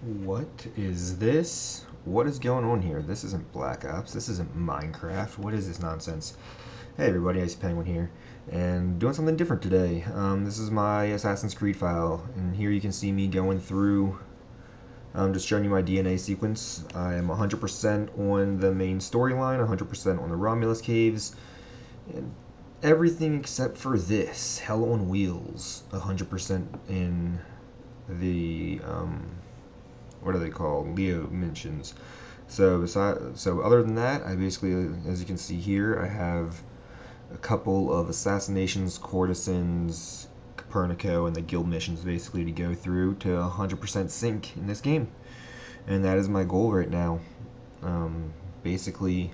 What is this? What is going on here? This isn't Black Ops. This isn't Minecraft. What is this nonsense? Hey everybody, Ice Penguin here, and doing something different today. This is my Assassin's Creed file, and here you can see me going through, just showing you my DNA sequence. I am 100% on the main storyline, 100% on the Romulus caves, and everything except for this, Hell on Wheels, 100% in the, what are they called? Leo mentions. So other than that, I basically, as you can see here, I have a couple of assassinations, courtesans, Copernico, and the guild missions basically to go through to 100% sync in this game, and that is my goal right now. Basically,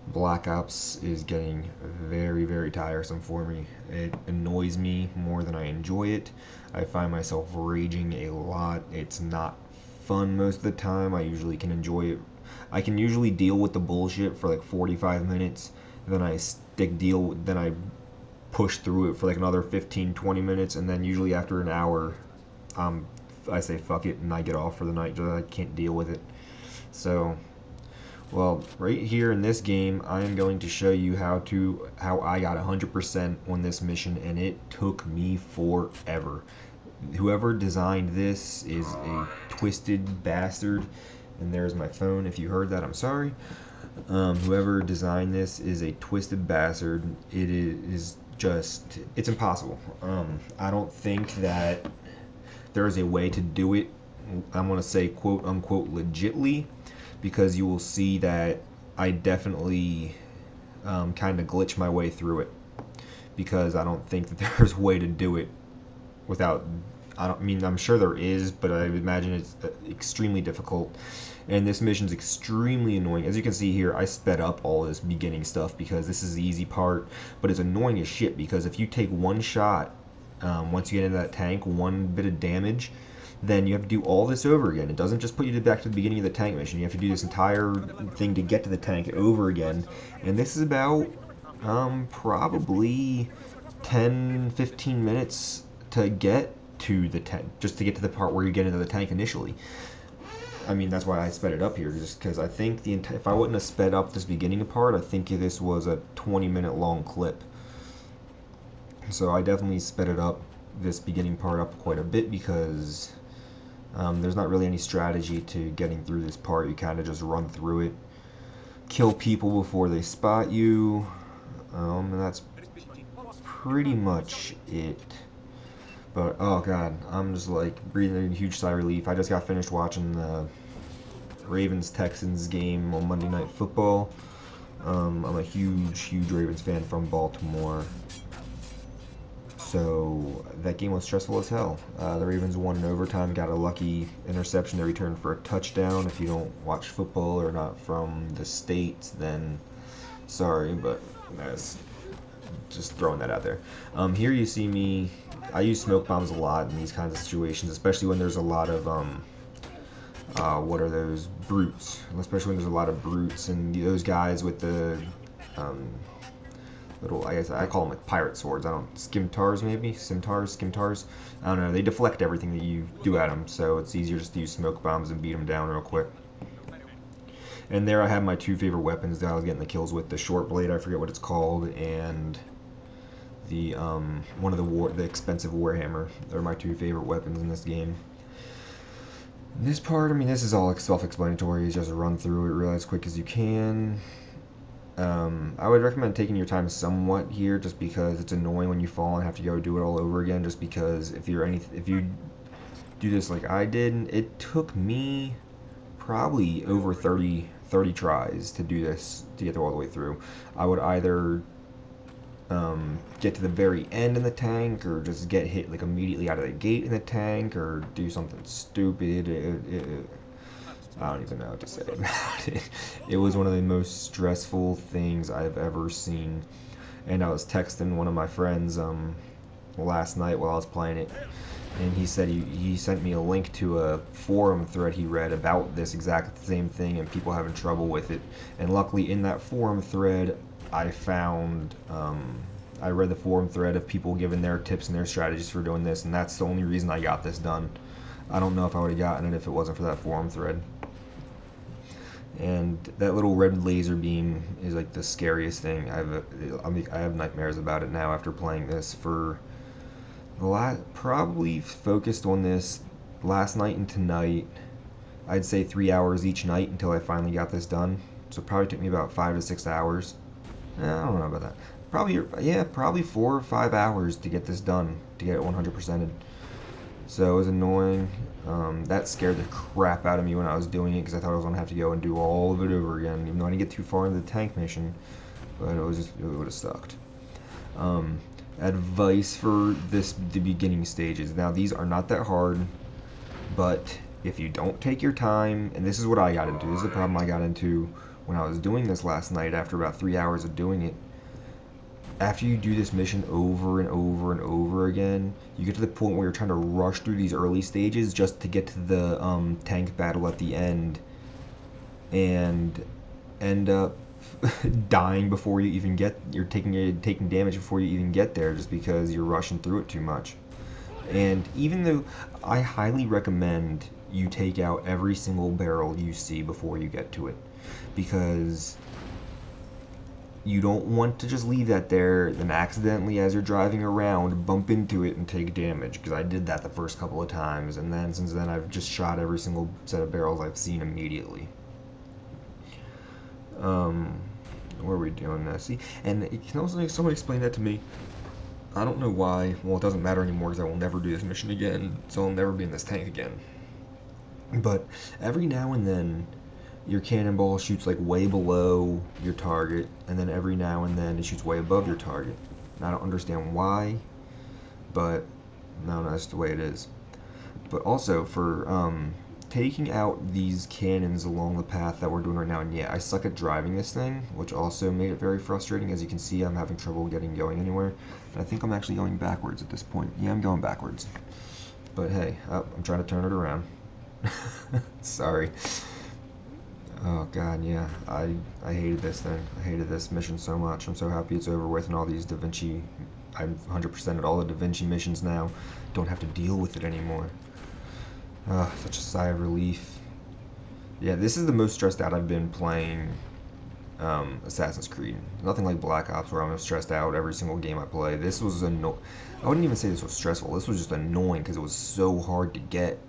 Black Ops is getting very, very tiresome for me. It annoys me more than I enjoy it. I find myself raging a lot. It's not fun most of the time. I usually can enjoy it. I can usually deal with the bullshit for like 45 minutes. Then I push through it for like another 15-20 minutes, and then usually after an hour, I say fuck it and I get off for the night. I can't deal with it. So, well, right here in this game, I am going to show you how I got 100% on this mission, and it took me forever. Whoever designed this is a twisted bastard, and there's my phone. If you heard that, I'm sorry. Whoever designed this is a twisted bastard. It is just, it's impossible. I don't think that there is a way to do it, I'm going to say quote unquote legitly, because you will see that I definitely kind of glitch my way through it, because I don't think that there's a way to do it without, I'm sure there is, but I imagine it's extremely difficult. And this mission's extremely annoying. As you can see here, I sped up all this beginning stuff because this is the easy part, but it's annoying as shit because if you take one shot, once you get into that tank, one bit of damage, then you have to do all this over again. It doesn't just put you back to the beginning of the tank mission. You have to do this entire thing to get to the tank over again. And this is about probably 10-15 minutes to get to the tank, just to get to the part where you get into the tank initially. I mean, that's why I sped it up here, just because I think if I wouldn't have sped up this beginning part, I think this was a 20-minute long clip. So I definitely sped it up, this beginning part up quite a bit, because there's not really any strategy to getting through this part. You kind of just run through it, kill people before they spot you, and that's pretty much it. But oh god, I'm just like breathing a huge sigh of relief. I just got finished watching the Ravens-Texans game on Monday Night Football. I'm a huge Ravens fan from Baltimore. So that game was stressful as hell. The Ravens won in overtime, got a lucky interception they returned for a touchdown. If you don't watch football or not from the States, then sorry, but that's just throwing that out there. Here you see me, I use smoke bombs a lot in these kinds of situations, especially when there's a lot of, what are those, brutes. Especially when there's a lot of brutes and those guys with the, little, I guess I call them like pirate swords. I don't, skimtars maybe? Skimtars? I don't know. They deflect everything that you do at them, so it's easier just to use smoke bombs and beat them down real quick. And there I have my two favorite weapons that I was getting the kills with: the short blade, I forget what it's called, and the one of the expensive warhammer. They're my two favorite weapons in this game. This part, I mean, this is all self-explanatory. You just run through it real as quick as you can. I would recommend taking your time somewhat here, just because it's annoying when you fall and have to go do it all over again. Just because if you do this like I did, it took me probably over 30 tries to do this, to get all the way through. I would either get to the very end in the tank, or just get hit like immediately out of the gate in the tank, or do something stupid. I don't even know what to say about it. It was one of the most stressful things I've ever seen. And I was texting one of my friends last night while I was playing it, and he said he sent me a link to a forum thread he read about this exact same thing and people having trouble with it. And luckily in that forum thread I found, I read the forum thread of people giving their tips and their strategies for doing this, and that's the only reason I got this done. I don't know if I would have gotten it if it wasn't for that forum thread. And that little red laser beam is like the scariest thing. I have nightmares about it now after playing this for probably focused on this last night and tonight. I'd say 3 hours each night until I finally got this done. So it probably took me about 5 to 6 hours. I don't know about that. Probably 4 or 5 hours to get this done, to get it 100%ed. So it was annoying. That scared the crap out of me when I was doing it because I thought I was going to have to go and do all of it over again, even though I didn't get too far into the tank mission. But it would have sucked. Advice for the beginning stages. Now, these are not that hard, but if you don't take your time, and this is what I got into. This is the problem I got into when I was doing this last night after about 3 hours of doing it. After you do this mission over and over and over again, you get to the point where you're trying to rush through these early stages just to get to the tank battle at the end, and end up dying before you even you're taking damage before you even get there, just because you're rushing through it too much. And even though I highly recommend you take out every single barrel you see before you get to it, because you don't want to just leave that there, then accidentally, as you're driving around, bump into it and take damage, because I did that the first couple of times, and then since then I've just shot every single set of barrels I've seen immediately. Where are we doing this? See, and can also someone explain that to me? I don't know why. Well, it doesn't matter anymore because I will never do this mission again, so I'll never be in this tank again. But every now and then, your cannonball shoots like way below your target, and then every now and then it shoots way above your target. And I don't understand why, but no, that's the way it is. But also for taking out these cannons along the path that we're doing right now, and yeah, I suck at driving this thing, which also made it very frustrating. As you can see, I'm having trouble going anywhere. And I think I'm actually going backwards at this point. Yeah, I'm going backwards. But hey, I'm trying to turn it around. Sorry. Oh god, yeah, I hated this thing. I hated this mission so much. I'm so happy it's over with, and all these Da Vinci, I'm 100% at all the Da Vinci missions now. Don't have to deal with it anymore. Such a sigh of relief. Yeah, this is the most stressed out I've been playing Assassin's Creed. Nothing like Black Ops where I'm stressed out every single game I play. This was I wouldn't even say this was stressful. This was just annoying because it was so hard to get.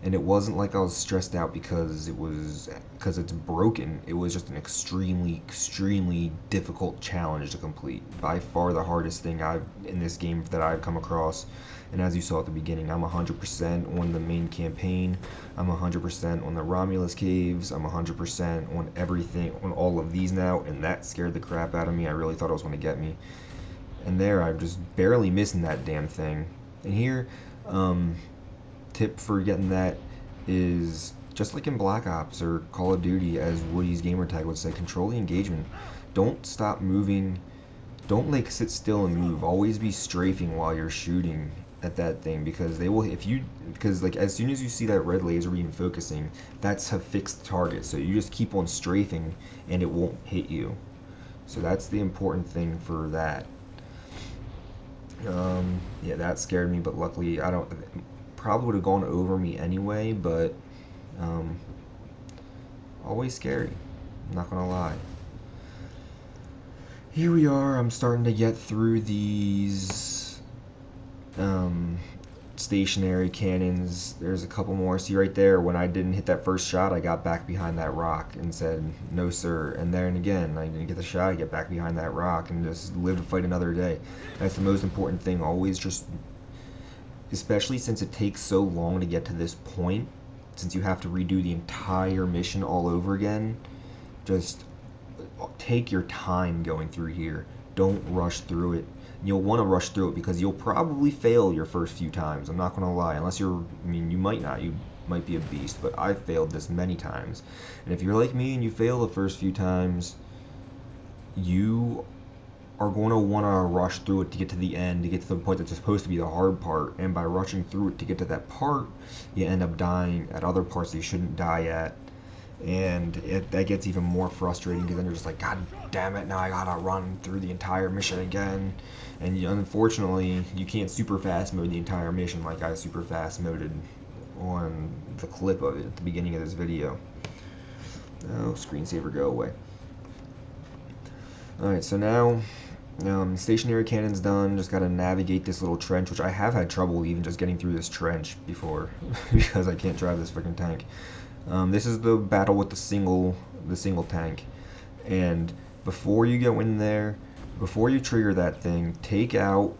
And it wasn't like I was stressed out because it's broken. It was just an extremely, extremely difficult challenge to complete. By far the hardest thing in this game that I've come across. And as you saw at the beginning, I'm 100% on the main campaign. I'm 100% on the Romulus caves. I'm 100% on everything, on all of these now. And that scared the crap out of me. I really thought it was going to get me. And there, I'm just barely missing that damn thing. And here, tip for getting that is just like in Black Ops or Call of Duty, as Woody's gamertag would say, control the engagement. Don't stop moving. Don't like sit still and move. Always be strafing while you're shooting at that thing, because they will, because like as soon as you see that red laser beam focusing, that's a fixed target. So you just keep on strafing and it won't hit you. So that's the important thing for that. Yeah, that scared me, but luckily probably would have gone over me anyway, but always scary, I'm not gonna lie. Here we are. I'm starting to get through these stationary cannons. There's a couple more. See right there, when I didn't hit that first shot, I got back behind that rock and said no sir, and then again I didn't get the shot, I get back behind that rock and just live to fight another day. That's the most important thing. Always just, especially since it takes so long to get to this point, since you have to redo the entire mission all over again, just take your time going through here. Don't rush through it. You'll want to rush through it because you'll probably fail your first few times. I'm not going to lie. Unless you might not. You might be a beast, but I've failed this many times. And if you're like me and you fail the first few times, you are going to want to rush through it to get to the end, to get to the point that's supposed to be the hard part. And by rushing through it to get to that part, you end up dying at other parts that you shouldn't die at. And that gets even more frustrating because then you're just like, God damn it, now I gotta run through the entire mission again. And unfortunately, you can't super fast mode the entire mission like I super fast moded on the clip of it at the beginning of this video. Oh, screensaver, go away. Alright, so now stationary cannon's done. Just gotta navigate this little trench, which I have had trouble even just getting through this trench before because I can't drive this freaking tank. This is the battle with the single tank, and before you go in there, before you trigger that thing, take out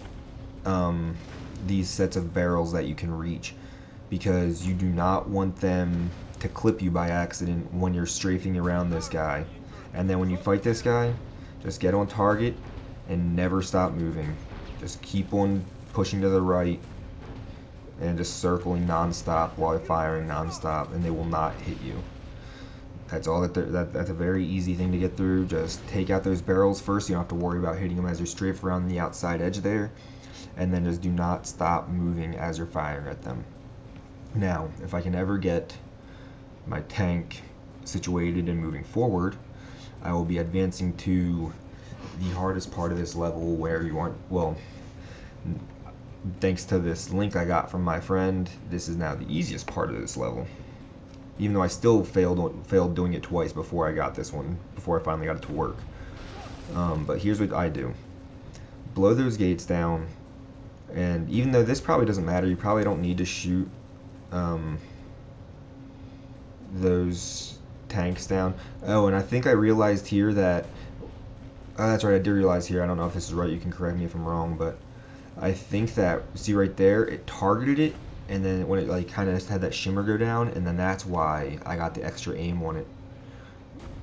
these sets of barrels that you can reach, because you do not want them to clip you by accident when you're strafing around this guy. And then when you fight this guy, just get on target and never stop moving. Just keep on pushing to the right and just circling non-stop while firing non-stop, and they will not hit you. That's all that's a very easy thing to get through. Just take out those barrels first. You don't have to worry about hitting them as you're strafe around the outside edge there, and then just do not stop moving as you're firing at them. Now, if I can ever get my tank situated and moving forward, I will be advancing to the hardest part of this level, where you aren't, well, thanks to this link I got from my friend, this is now the easiest part of this level. Even though I still failed doing it twice before I got this one, before I finally got it to work. But here's what I do. Blow those gates down, and even though this probably doesn't matter, you probably don't need to shoot those tanks down. Oh, and I think I realized here that, that's right, I did realize here, I don't know if this is right, you can correct me if I'm wrong, but I think that, see right there, it targeted it, and then when it like kind of had that shimmer go down, and then that's why I got the extra aim on it.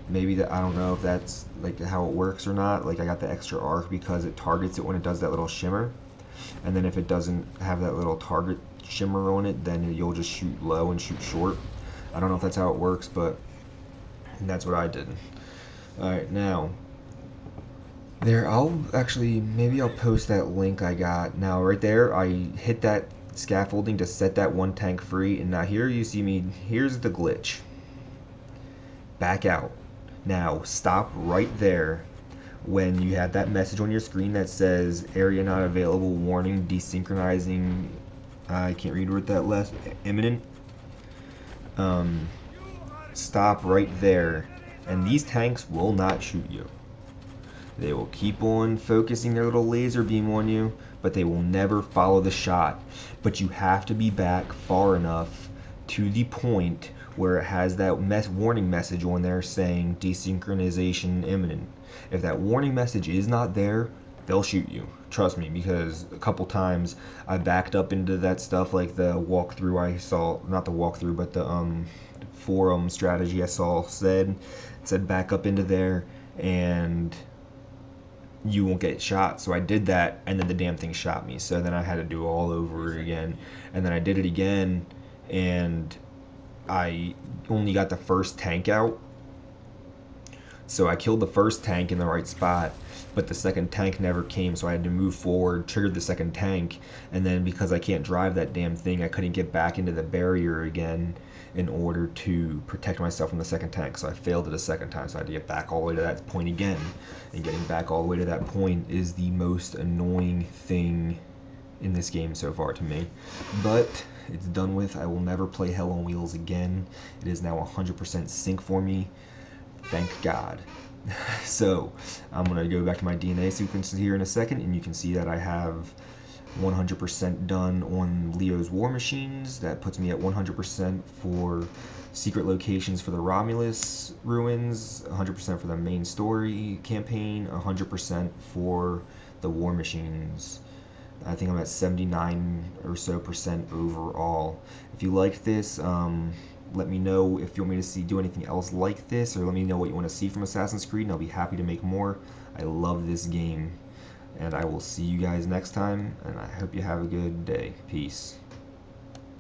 Maybe that, I don't know if that's like how it works or not, like I got the extra arc because it targets it when it does that little shimmer, and then if it doesn't have that little target shimmer on it, then you'll just shoot low and shoot short. I don't know if that's how it works, but that's what I did. Alright, now there, maybe I'll post that link I got. Now right there, I hit that scaffolding to set that one tank free, and now here you see me, here's the glitch. Back out. Now stop right there when you have that message on your screen that says area not available, warning, desynchronizing, I can't read what that last, imminent. Stop right there, and these tanks will not shoot you. They will keep on focusing their little laser beam on you, but they will never follow the shot. But you have to be back far enough to the point where it has that warning message on there saying desynchronization imminent. If that warning message is not there, they'll shoot you. Trust me, because a couple times I backed up into that stuff, like the walkthrough I saw, not the walkthrough, but the forum strategy I saw said back up into there and you won't get shot. So I did that, and then the damn thing shot me. So then I had to do it all over again, and then I did it again, and I only got the first tank out. So I killed the first tank in the right spot, but the second tank never came, so I had to move forward, triggered the second tank, and then because I can't drive that damn thing, I couldn't get back into the barrier again in order to protect myself from the second tank. So I failed it a second time, so I had to get back all the way to that point again. And getting back all the way to that point is the most annoying thing in this game so far to me. But it's done with. I will never play Hell on Wheels again. It is now 100% sync for me. Thank God. So I'm going to go back to my DNA sequences here in a second, and you can see that I have 100% done on Leo's War Machines. That puts me at 100% for secret locations for the Romulus ruins, 100% for the main story campaign, 100% for the War Machines. I think I'm at 79 or so percent overall. If you like this, let me know if you want me to do anything else like this, or let me know what you want to see from Assassin's Creed, and I'll be happy to make more. I love this game, and I will see you guys next time, and I hope you have a good day. Peace.